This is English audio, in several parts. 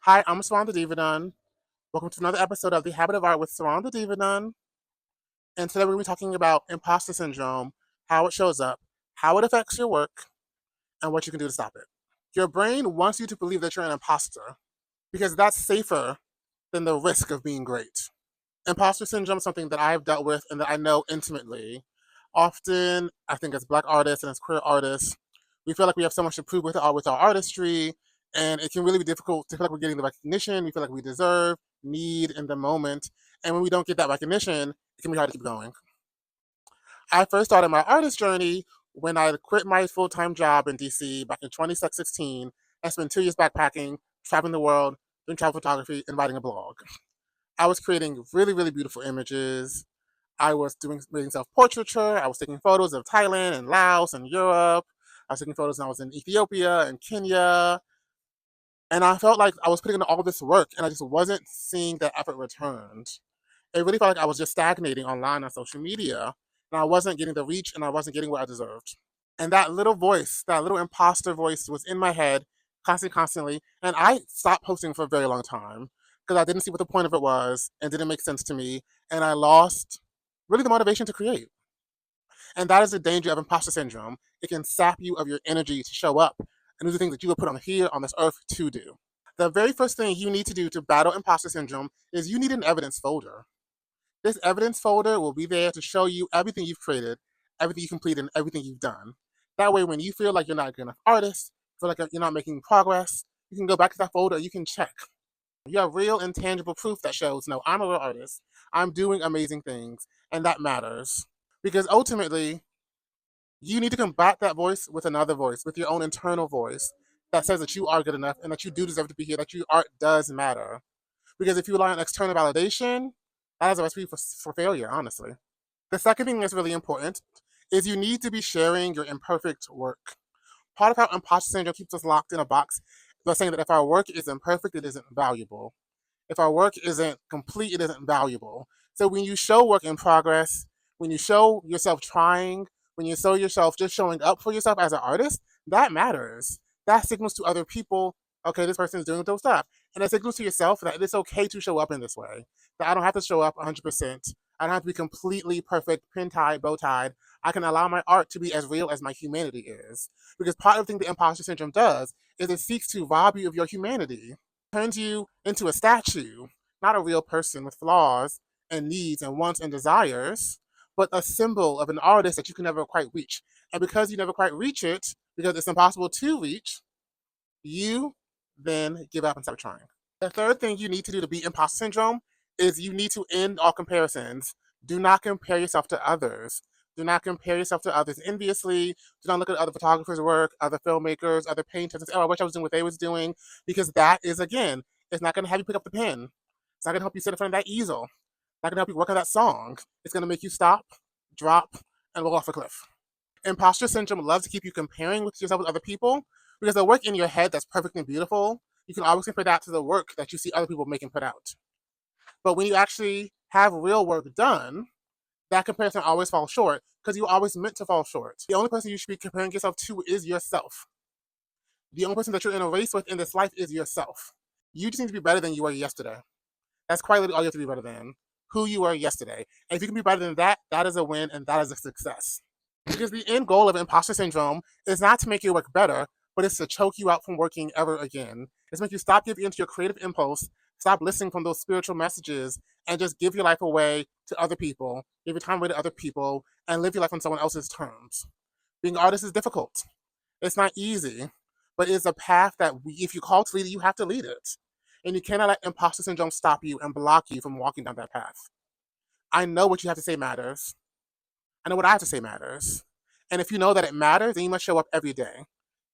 Hi, I'm Swan the Diva Nun. Welcome to another episode of The Habit of Art with Swan the Diva Nun. And today we're going to be talking about imposter syndrome, how it shows up, how it affects your work, and what you can do to stop it. Your brain wants you to believe that you're an imposter because that's safer than the risk of being great. Imposter syndrome is something that I've dealt with and that I know intimately. Often, I think as Black artists and as queer artists, we feel like we have so much to prove with our artistry, and it can really be difficult to feel like we're getting the recognition we feel like we deserve, need in the moment. And when we don't get that recognition, it can be hard to keep going. I first started my artist journey when I quit my full time job in DC back in 2016 and spent 2 years backpacking, traveling the world, doing travel photography, and writing a blog. I was creating really, really beautiful images. I was doing self portraiture. I was taking photos of Thailand and Laos and Europe. I was taking photos when I was in Ethiopia and Kenya. And I felt like I was putting in all this work and I just wasn't seeing that effort returned. It really felt like I was just stagnating online on social media and I wasn't getting the reach and I wasn't getting what I deserved. And that little voice, that little imposter voice was in my head constantly. And I stopped posting for a very long time because I didn't see what the point of it was and didn't make sense to me. And I lost really the motivation to create. And that is the danger of imposter syndrome. It can sap you of your energy to show up and do the things that you were put on here on this earth to do. The very first thing you need to do to battle imposter syndrome is you need an evidence folder. This evidence folder will be there to show you everything you've created, everything you completed, and everything you've done. That way, when you feel like you're not a good enough artist, feel like you're not making progress, you can go back to that folder and you can check. You have real and tangible proof that shows, no, I'm a real artist. I'm doing amazing things, and that matters. Because ultimately, you need to combat that voice with another voice, with your own internal voice that says that you are good enough and that you do deserve to be here, that your art does matter. Because if you rely on external validation, that is a recipe for failure, honestly. The second thing that's really important is you need to be sharing your imperfect work. Part of how imposter syndrome keeps us locked in a box by saying that if our work isn't perfect, it isn't valuable. If our work isn't complete, it isn't valuable. So when you show work in progress, when you show yourself trying, when you show yourself just showing up for yourself as an artist, that matters. That signals to other people, okay, this person is doing dope stuff. And it signals to yourself that it's okay to show up in this way. That I don't have to show up 100%. I don't have to be completely perfect, pin tied, bow tied. I can allow my art to be as real as my humanity is. Because part of the thing the imposter syndrome does is it seeks to rob you of your humanity, turns you into a statue, not a real person with flaws and needs and wants and desires, but a symbol of an artist that you can never quite reach. And because you never quite reach it, because it's impossible to reach, you then give up and stop trying. The third thing you need to do to beat imposter syndrome is you need to end all comparisons. Do not compare yourself to others. Do not compare yourself to others enviously. Do not look at other photographers' work, other filmmakers, other painters, and say, oh, I wish I was doing what they was doing. Because that is, again, it's not going to have you pick up the pen. It's not going to help you sit in front of that easel. It's not going to help you work on that song. It's going to make you stop, drop, and roll off a cliff. Imposter syndrome loves to keep you comparing with yourself with other people because the work in your head that's perfect and beautiful, you can always compare that to the work that you see other people make and put out. But when you actually have real work done, that comparison always falls short because you always meant to fall short. The only person you should be comparing yourself to is yourself. The only person that you're in a race with in this life is yourself. You just need to be better than you were yesterday. That's quite literally all you have to be better than. Who you were yesterday. And if you can be better than that, that is a win and that is a success. Because the end goal of imposter syndrome is not to make your work better, but it's to choke you out from working ever again. It's to make you stop giving into your creative impulse, stop listening from those spiritual messages, and just give your life away to other people, give your time away to other people, and live your life on someone else's terms. Being an artist is difficult. It's not easy, but it's a path that if you call to lead it, you have to lead it. And you cannot let imposter syndrome stop you and block you from walking down that path. I know what you have to say matters. I know what I have to say matters. And if you know that it matters, then you must show up every day.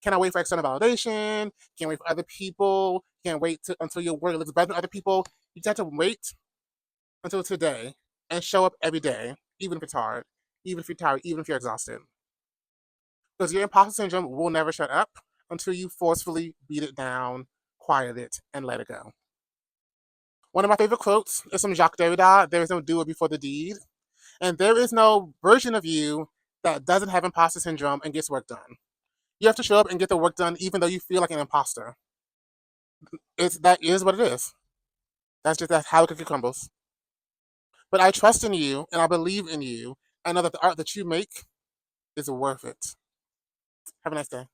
Can I wait for external validation? Can't wait for other people. Can't wait until your work looks better than other people. You just have to wait until today and show up every day, even if it's hard, even if you're tired, even if you're exhausted. Because your imposter syndrome will never shut up until you forcefully beat it down, quiet it, and let it go. One of my favorite quotes is from Jacques Derrida: there is no doer before the deed. And there is no version of you that doesn't have imposter syndrome and gets work done. You have to show up and get the work done even though you feel like an imposter. That is what it is. That's how the cookie crumbles. But I trust in you and I believe in you. I know that the art that you make is worth it. Have a nice day.